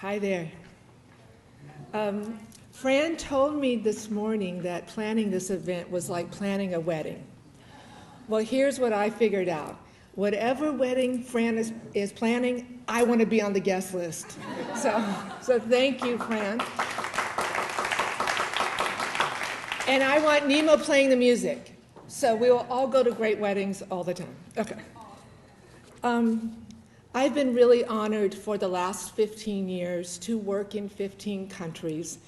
Hi there. Fran told me this morning that planning this event was like planning a wedding. Well, here's what I figured out. Whatever wedding Fran is planning, I want to be on the guest list. So thank you, Fran. And I want Nemo playing the music. So we will all go to great weddings all the time. Okay. I've been really honored for the last 15 years to work in 15 countries.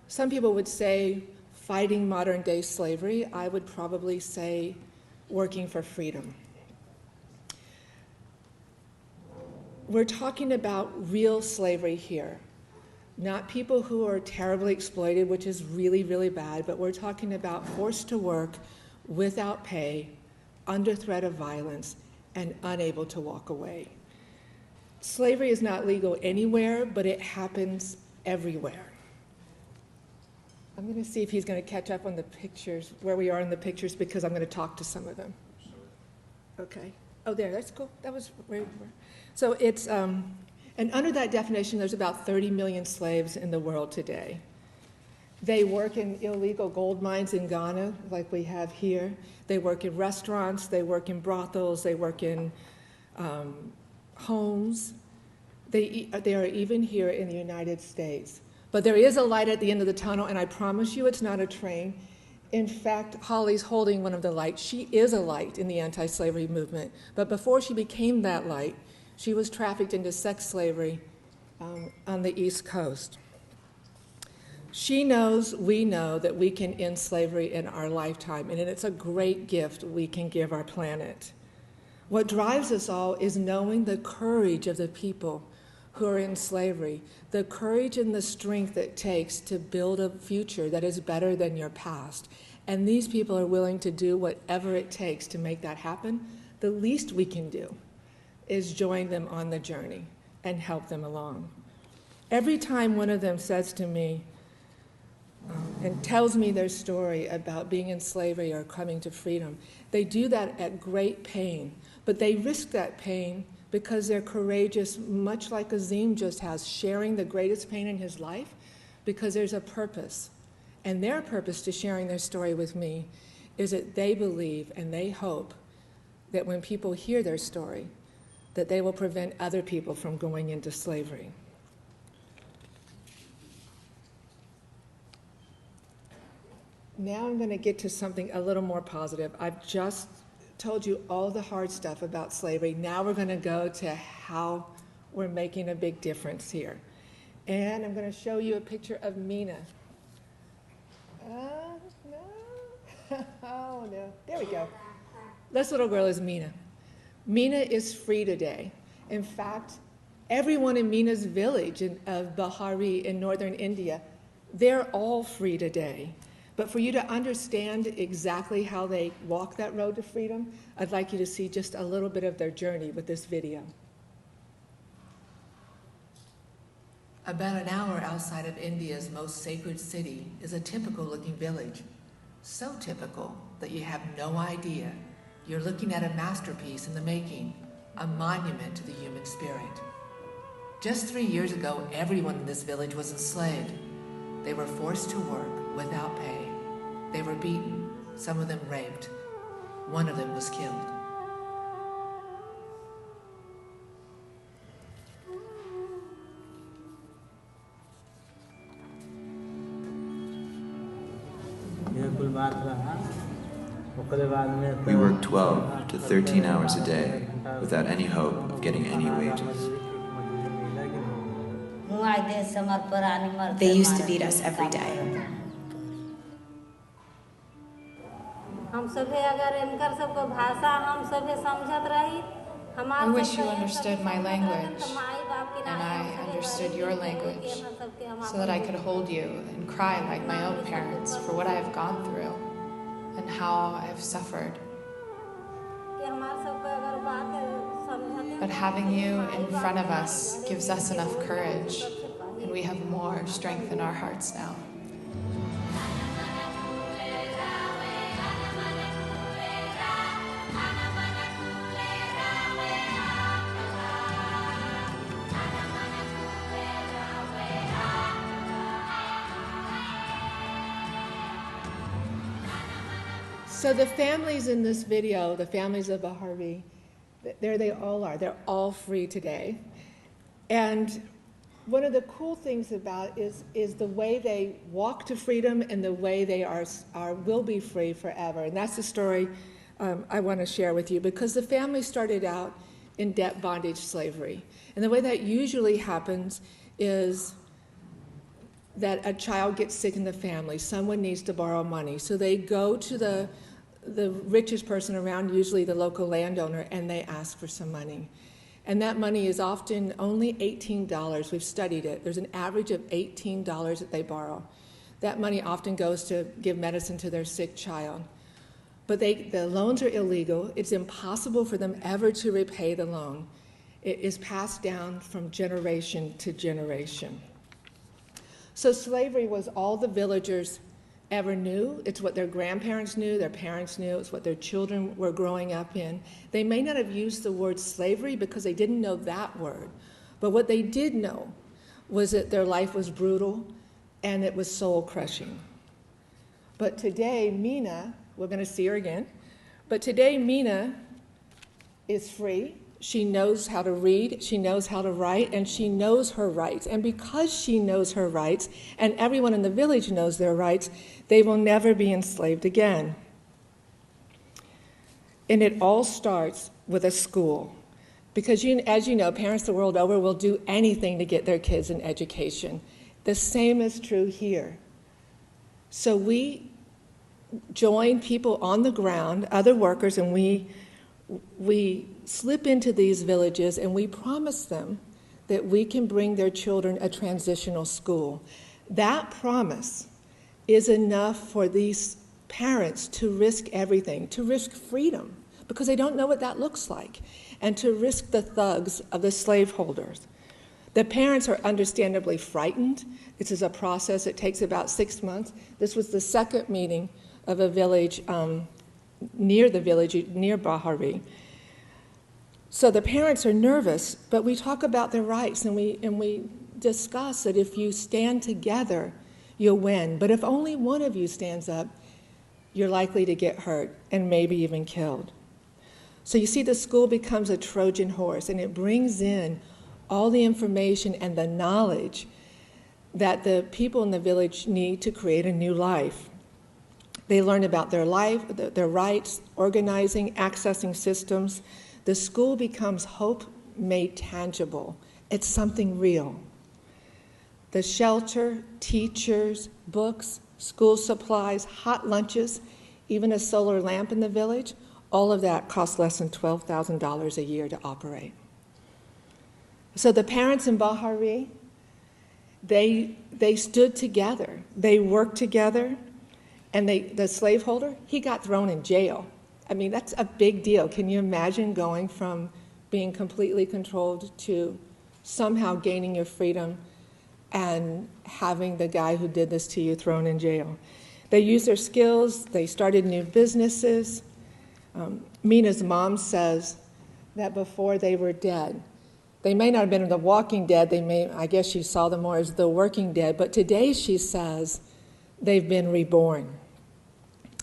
Some people would say fighting modern day slavery. I would probably say working for freedom. We're talking about real slavery here. Not people who are terribly exploited, which is really, really bad, but we're talking about forced to work without pay, under threat of violence, and unable to walk away. Slavery is not legal anywhere, but it happens everywhere. I'm going to see if he's going to catch up on the pictures, where we are in the pictures, because I'm going to talk to some of them. Okay. Oh, there, that's cool. That was where we were. So it's, and under that definition, there's about 30 million slaves in the world today. They work in illegal gold mines in Ghana, like we have here. They work in restaurants, they work in brothels, they work in homes. They are even here in the United States. But there is a light at the end of the tunnel, and I promise you it's not a train. In fact, Holly's holding one of the lights. She is a light in the anti-slavery movement. But before she became that light, she was trafficked into sex slavery on the East Coast. She knows, we know, that we can end slavery in our lifetime, and it's a great gift we can give our planet. What drives us all is knowing the courage of the people who are in slavery, the courage and the strength it takes to build a future that is better than your past. And these people are willing to do whatever it takes to make that happen. The least we can do is join them on the journey and help them along. Every time one of them says to me, and tells me their story about being in slavery or coming to freedom, they do that at great pain, but they risk that pain because they're courageous, much like Azim just has, sharing the greatest pain in his life, because there's a purpose. And their purpose to sharing their story with me is that they believe and they hope that when people hear their story, that they will prevent other people from going into slavery. Now I'm going to get to something a little more positive. I've just told you all the hard stuff about slavery. Now we're going to go to how we're making a big difference here. And I'm going to show you a picture of Mina. No. Oh, no. There we go. This little girl is Mina. Mina is free today. In fact, everyone in Mina's village of Bahari in northern India, they're all free today. But for you to understand exactly how they walk that road to freedom, I'd like you to see just a little bit of their journey with this video. About an hour outside of India's most sacred city is a typical-looking village. So typical that you have no idea you're looking at a masterpiece in the making, a monument to the human spirit. Just 3 years ago, everyone in this village was enslaved. They were forced to work without pay. They were beaten, some of them raped. One of them was killed. We worked 12 to 13 hours a day without any hope of getting any wages. They used to beat us every day. I wish you understood my language, and I understood your language, so that I could hold you and cry like my own parents for what I have gone through and how I have suffered. But having you in front of us gives us enough courage, and we have more strength in our hearts now. So the families in this video, the families of Bahari, there they all are. They're all free today. And one of the cool things about is the way they walk to freedom and the way they will be free forever. And that's the story I want to share with you, because the family started out in debt, bondage, slavery. And the way that usually happens is that a child gets sick in the family. Someone needs to borrow money. So they go to the richest person around, usually the local landowner, and they ask for some money. And that money is often only $18. We've studied it. There's an average of $18 that they borrow. That money often goes to give medicine to their sick child. But the loans are illegal. It's impossible for them ever to repay the loan. It is passed down from generation to generation. So slavery was all the villagers ever knew. It's what their grandparents knew, their parents knew, it's what their children were growing up in. They may not have used the word slavery because they didn't know that word, but what they did know was that their life was brutal and it was soul-crushing. But today, Mina, we're going to see her again, but today Mina is free. She knows how to read, she knows how to write, and she knows her rights. And because she knows her rights, and everyone in the village knows their rights, they will never be enslaved again. And it all starts with a school. Because as you know, parents the world over will do anything to get their kids an education. The same is true here. So we join people on the ground, other workers, and we slip into these villages and we promise them that we can bring their children a transitional school. That promise is enough for these parents to risk everything, to risk freedom, because they don't know what that looks like, and to risk the thugs of the slaveholders. The parents are understandably frightened. This is a process that takes about 6 months. This was the second meeting of a village near Bahari. So the parents are nervous, but we talk about their rights and we discuss that if you stand together, you'll win. But if only one of you stands up, you're likely to get hurt and maybe even killed. So you see, the school becomes a Trojan horse, and it brings in all the information and the knowledge that the people in the village need to create a new life. They learn about their life, their rights, organizing, accessing systems. The school becomes hope made tangible. It's something real. The shelter, teachers, books, school supplies, hot lunches, even a solar lamp in the village, all of that costs less than $12,000 a year to operate. So the parents in Bahari, they stood together. They worked together. And the slaveholder, he got thrown in jail. I mean, that's a big deal. Can you imagine going from being completely controlled to somehow gaining your freedom and having the guy who did this to you thrown in jail? They used their skills. They started new businesses. Mina's mom says that before they were dead, they may not have been the walking dead. I guess she saw them more as the working dead. But today she says they've been reborn.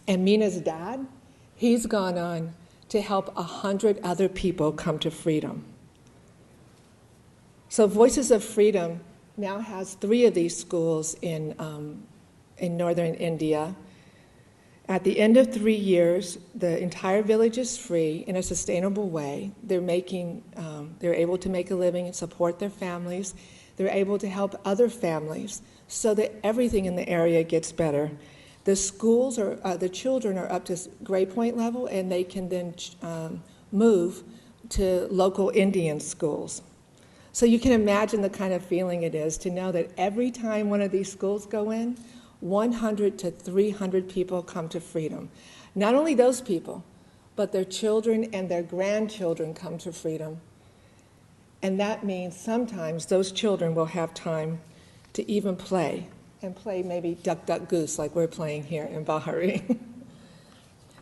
And Mina's dad, he's gone on to help 100 other people come to freedom. So Voices of Freedom now has 3 of these schools in northern India. At the end of 3 years, the entire village is free in a sustainable way. They're able to make a living and support their families. They're able to help other families so that everything in the area gets better. The schools the children are up to grade point level, and they can then move to local Indian schools. So you can imagine the kind of feeling it is to know that every time one of these schools go in, 100 to 300 people come to freedom. Not only those people, but their children and their grandchildren come to freedom. And that means sometimes those children will have time to even play, and play maybe duck, duck, goose like we're playing here in Bahari.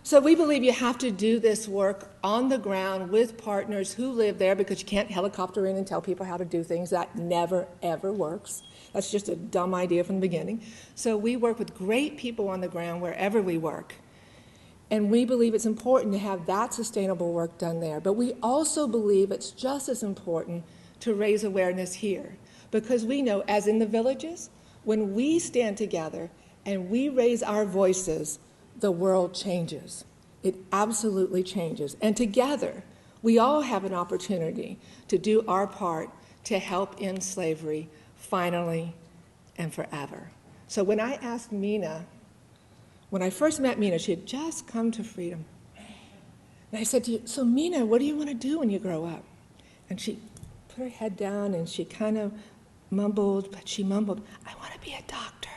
So we believe you have to do this work on the ground with partners who live there, because you can't helicopter in and tell people how to do things. That never, ever works. That's just a dumb idea from the beginning. So we work with great people on the ground wherever we work. And we believe it's important to have that sustainable work done there. But we also believe it's just as important to raise awareness here. Because we know, as in the villages, when we stand together and we raise our voices, the world changes. It absolutely changes. And together, we all have an opportunity to do our part to help end slavery finally and forever. So when I asked Mina, when I first met Mina, she had just come to freedom. And I said to you, so Mina, what do you want to do when you grow up? And she put her head down and she kind of mumbled, but she mumbled, I want to be a doctor.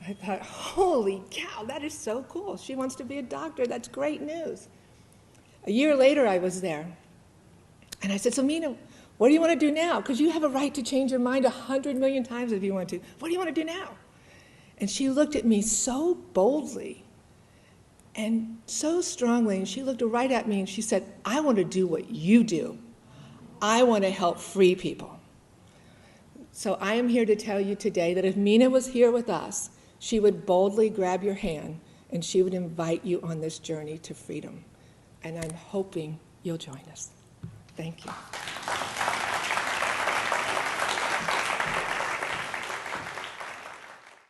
I thought, holy cow, that is so cool. She wants to be a doctor. That's great news. A year later, I was there. And I said, so Mina, what do you want to do now? Because you have a right to change your mind 100 million times if you want to. What do you want to do now? And she looked at me so boldly and so strongly, and she looked right at me and she said, I want to do what you do. I want to help free people. So I am here to tell you today that if Mina was here with us, she would boldly grab your hand and she would invite you on this journey to freedom. And I'm hoping you'll join us. Thank you.